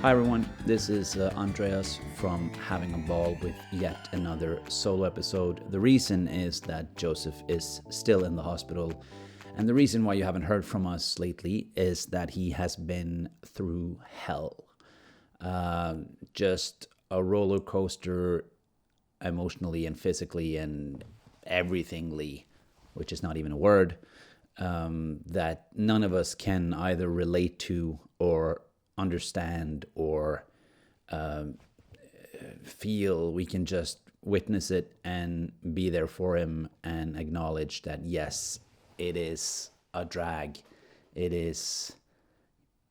Hi everyone, this is Andreas from Having a Ball with yet another solo episode. The reason is that Joseph is still in the hospital, and the reason why you haven't heard from us lately is that he has been through hell. Just a roller coaster emotionally and physically and everythingly, which is not even a word, that none of us can either relate to or understand or feel. We can just witness it and be there for him and acknowledge that yes, it is a drag. It is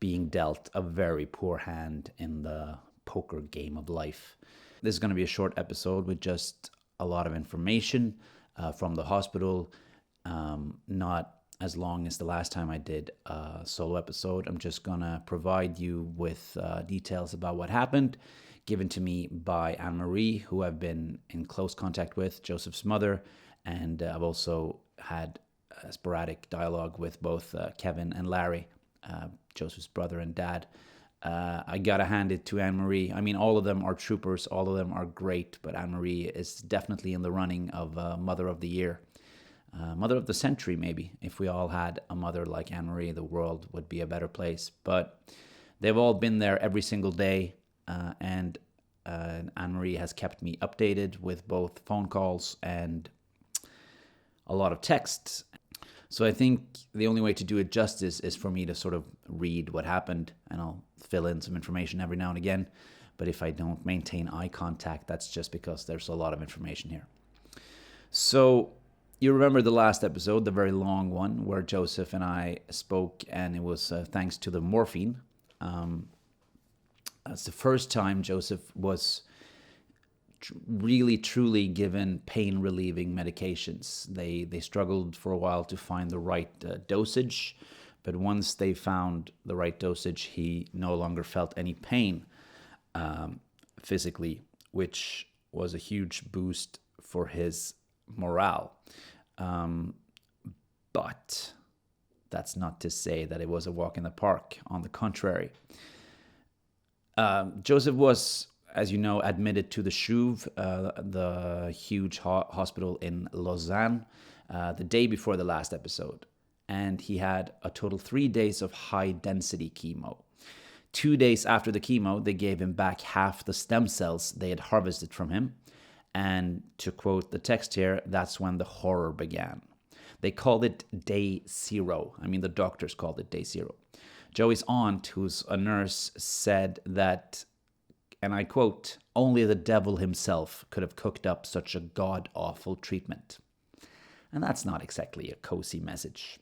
being dealt a very poor hand in the poker game of life. This is going to be a short episode with just a lot of information from the hospital. Not as long as the last time I did a solo episode. I'm just gonna provide you with details about what happened, given to me by Anne-Marie, who I've been in close contact with, Joseph's mother, and I've also had a sporadic dialogue with both Kevin and Larry, Joseph's brother and dad. I gotta hand it to Anne-Marie. I mean, all of them are troopers, all of them are great, but Anne-Marie is definitely in the running of Mother of the Year. Mother of the century, maybe. If we all had a mother like Anne-Marie, the world would be a better place. But they've all been there every single day, and Anne-Marie has kept me updated with both phone calls and a lot of texts. So I think the only way to do it justice is for me to sort of read what happened, and I'll fill in some information every now and again. But if I don't maintain eye contact, that's just because there's a lot of information here. So you remember the last episode, the very long one, where Joseph and I spoke, and it was thanks to the morphine. That's the first time Joseph was really, truly given pain-relieving medications. They struggled for a while to find the right dosage, but once they found the right dosage, he no longer felt any pain physically, which was a huge boost for his morale. But that's not to say that it was a walk in the park. On the contrary, Joseph was, as you know, admitted to the SHUV, the huge hospital in Lausanne, the day before the last episode. And he had a total 3 days of high-density chemo. 2 days after the chemo, they gave him back half the stem cells they had harvested from him. And to quote the text here, that's when the horror began. They called it day 0. I mean, the doctors called it day 0. Joey's aunt, who's a nurse, said that, and I quote, "Only the devil himself could have cooked up such a god-awful treatment." And that's not exactly a cozy message.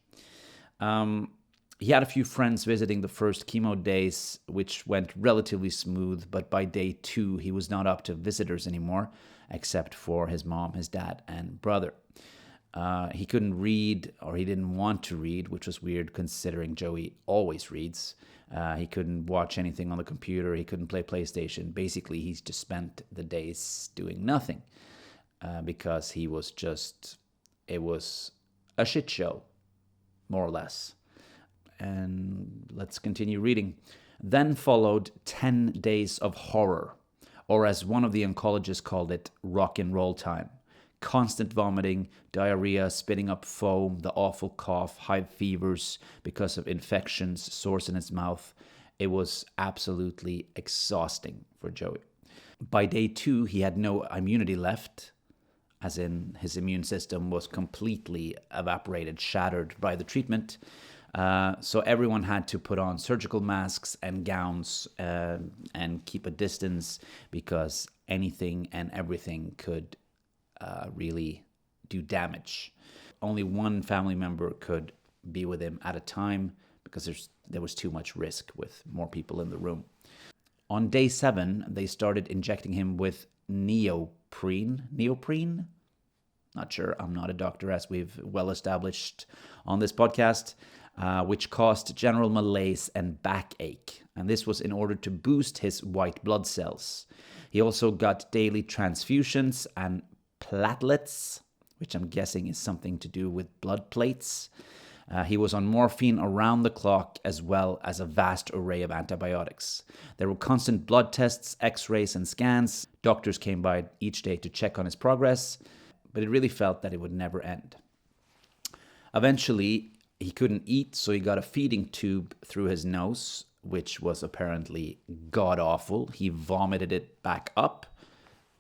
He had a few friends visiting the first chemo days, which went relatively smooth, but by day 2, he was not up to visitors anymore, except for his mom, his dad, and brother. He couldn't read, or he didn't want to read, which was weird considering Joey always reads. He couldn't watch anything on the computer. He couldn't play PlayStation. Basically, he's just spent the days doing nothing because it was a shit show, more or less. And let's continue reading. Then followed 10 days of horror, or as one of the oncologists called it, rock and roll time. Constant vomiting, diarrhea, spitting up foam, the awful cough, high fevers because of infections, sores in his mouth. It was absolutely exhausting for Joey. By day 2, he had no immunity left, as in his immune system was completely evaporated, shattered by the treatment. So everyone had to put on surgical masks and gowns and keep a distance because anything and everything could really do damage. Only one family member could be with him at a time because there was too much risk with more people in the room. On day 7, they started injecting him with neoprene? Not sure, I'm not a doctor, as we've well established on this podcast, which caused general malaise and backache. And this was in order to boost his white blood cells. He also got daily transfusions and platelets, which I'm guessing is something to do with blood plates. He was on morphine around the clock, as well as a vast array of antibiotics. There were constant blood tests, x-rays, and scans. Doctors came by each day to check on his progress, but it really felt that it would never end. Eventually, he couldn't eat, so he got a feeding tube through his nose, which was apparently god-awful. He vomited it back up,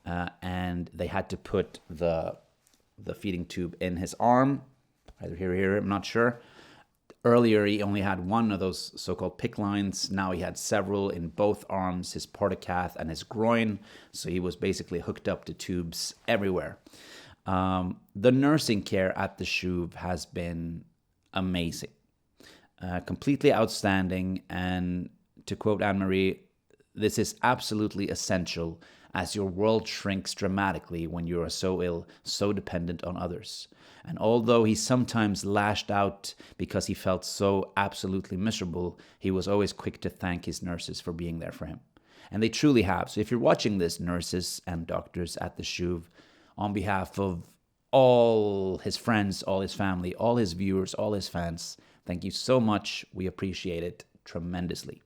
and they had to put the feeding tube in his arm. Either here, I'm not sure. Earlier, he only had one of those so-called PICC lines. Now he had several in both arms, his portocath and his groin. So he was basically hooked up to tubes everywhere. The nursing care at the SHUV has been amazing. Completely outstanding. And to quote Anne-Marie, this is absolutely essential as your world shrinks dramatically when you are so ill, so dependent on others. And although he sometimes lashed out because he felt so absolutely miserable, he was always quick to thank his nurses for being there for him. And they truly have. So if you're watching this, nurses and doctors at the SHUV, on behalf of all his friends, all his family, all his viewers, all his fans, thank you so much. We appreciate it tremendously.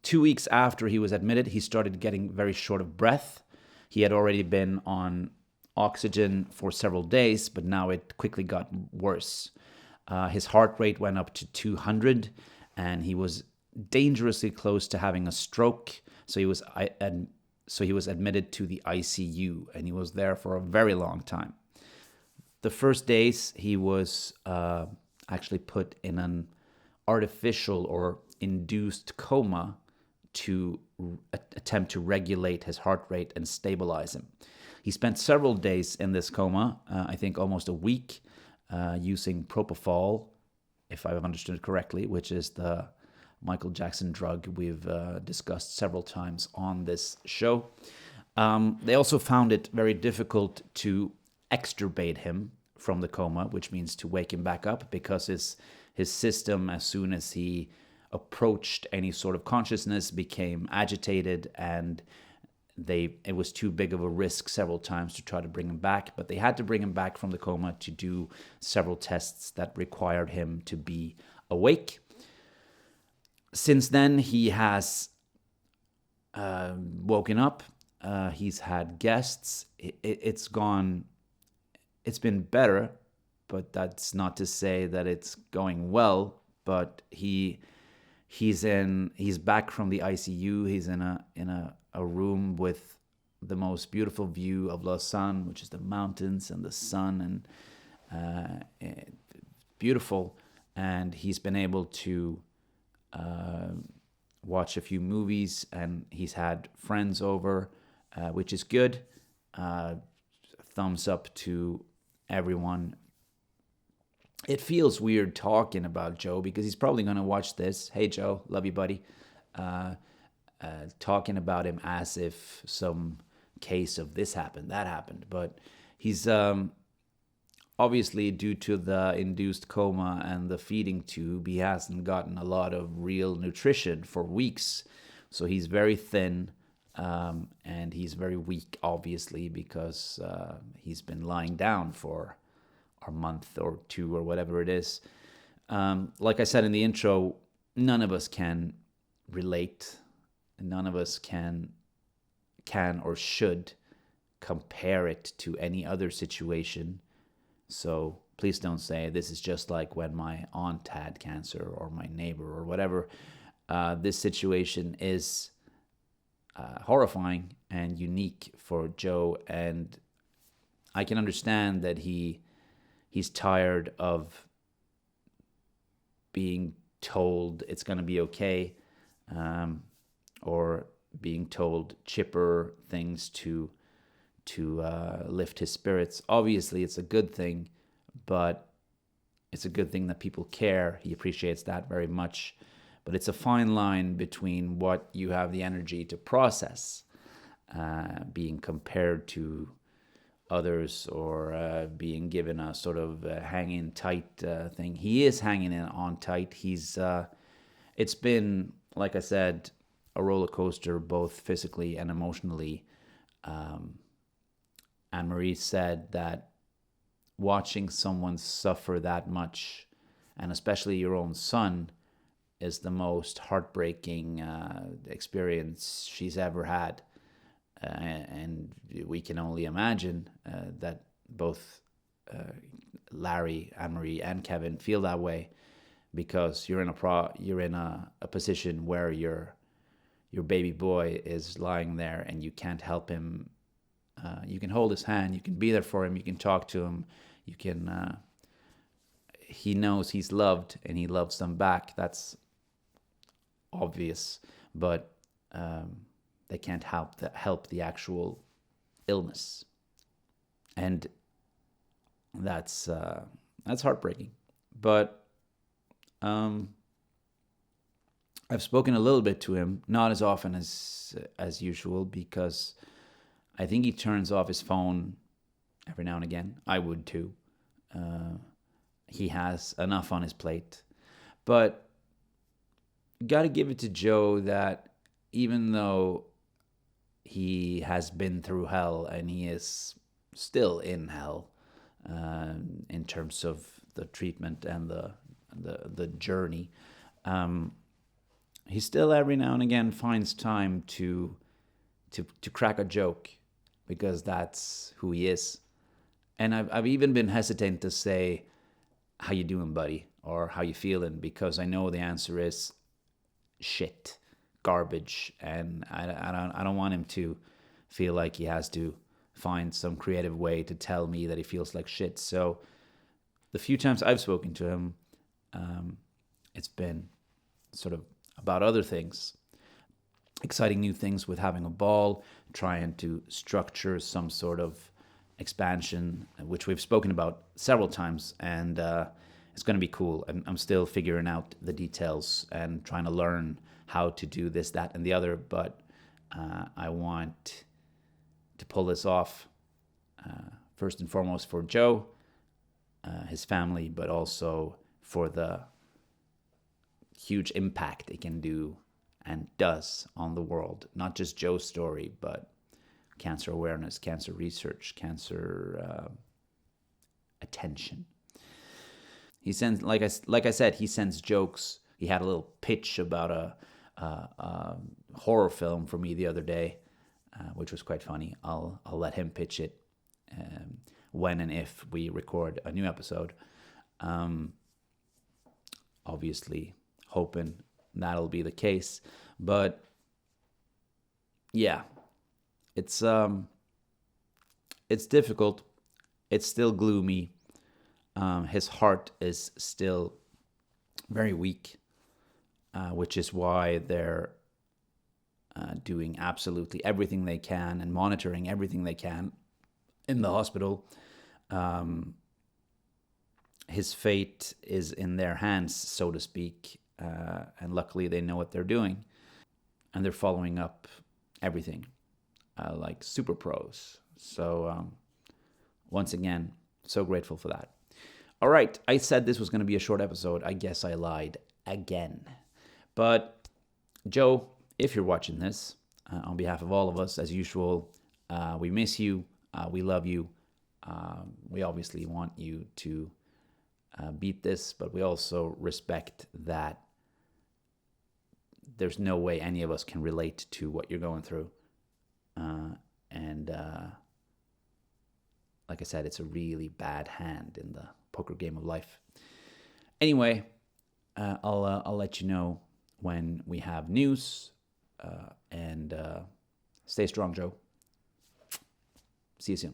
2 weeks after he was admitted, he started getting very short of breath. He had already been on oxygen for several days, but now it quickly got worse. His heart rate went up to 200, and he was dangerously close to having a stroke. So he was admitted to the ICU, and he was there for a very long time. The first days, he was actually put in an artificial or induced coma to attempt to regulate his heart rate and stabilize him. He spent several days in this coma, I think almost a week, using propofol, if I've understood it correctly, which is the Michael Jackson drug we've discussed several times on this show. They also found it very difficult to extubate him from the coma, which means to wake him back up, because his system, as soon as he approached any sort of consciousness, became agitated, and it was too big of a risk several times to try to bring him back. But they had to bring him back from the coma to do several tests that required him to be awake. Since then, he has woken up. He's had guests. It's been better, but that's not to say that it's going well. But he's back from the ICU. He's in a room with the most beautiful view of Lausanne, which is the mountains and the sun, and beautiful. And he's been able to watch a few movies, and he's had friends over, which is good. Thumbs up to everyone. It feels weird talking about Joe, because he's probably going to watch this. Hey, Joe, love you, buddy. Talking about him as if some case of this happened, that happened. But he's obviously, due to the induced coma and the feeding tube, he hasn't gotten a lot of real nutrition for weeks. So he's very thin, and he's very weak, obviously, because he's been lying down for a month or two or whatever it is. Like I said in the intro, none of us can relate. None of us can or should compare it to any other situation. So please don't say this is just like when my aunt had cancer or my neighbor or whatever. This situation is horrifying and unique for Joe, and I can understand that he's tired of being told it's going to be okay, or being told chipper things to lift his spirits. Obviously, it's a good thing, but it's a good thing that people care. He appreciates that very much. But it's a fine line between what you have the energy to process, being compared to others, or being given a sort of hanging tight thing. He is hanging on tight. It's been, like I said, a roller coaster, both physically and emotionally. Anne-Marie said that watching someone suffer that much, and especially your own son, is the most heartbreaking experience she's ever had. And we can only imagine that both Larry, Anne-Marie, and Kevin feel that way, because you're in a position where your baby boy is lying there and you can't help him. You can hold his hand, you can be there for him, you can talk to him, you can. He knows he's loved and he loves them back. That's obvious, but they can't help the actual illness, and that's heartbreaking. But I've spoken a little bit to him, not as often as usual, because I think he turns off his phone every now and again. I would too. He has enough on his plate, but got to give it to Joe that even though he has been through hell and he is still in hell in terms of the treatment and the journey, he still every now and again finds time to crack a joke, because that's who he is. And I've even been hesitant to say, "How you doing, buddy?" or "How you feeling?" because I know the answer is shit, garbage, and I don't want him to feel like he has to find some creative way to tell me that he feels like shit. So the few times I've spoken to him, it's been sort of about other things, exciting new things with having a ball, trying to structure some sort of expansion, which we've spoken about several times, and it's going to be cool. I'm still figuring out the details and trying to learn how to do this, that, and the other, but I want to pull this off, first and foremost for Joe, his family, but also for the huge impact it can do and does on the world. Not just Joe's story, but cancer awareness, cancer research, cancer attention. He sends, like I said, he sends jokes. He had a little pitch about a horror film for me the other day, which was quite funny. I'll let him pitch it when and if we record a new episode. Obviously, hoping that'll be the case. But yeah, it's difficult. It's still gloomy. His heart is still very weak, which is why they're doing absolutely everything they can and monitoring everything they can in the hospital. His fate is in their hands, so to speak, and luckily they know what they're doing, and they're following up everything like super pros. So once again, so grateful for that. All right, I said this was going to be a short episode. I guess I lied again. But Joe, if you're watching this, on behalf of all of us, as usual, we miss you. We love you. We obviously want you to beat this, but we also respect that there's no way any of us can relate to what you're going through. And like I said, it's a really bad hand in the poker game of life. Anyway, I'll let you know when we have news, and stay strong, Joe. See you soon.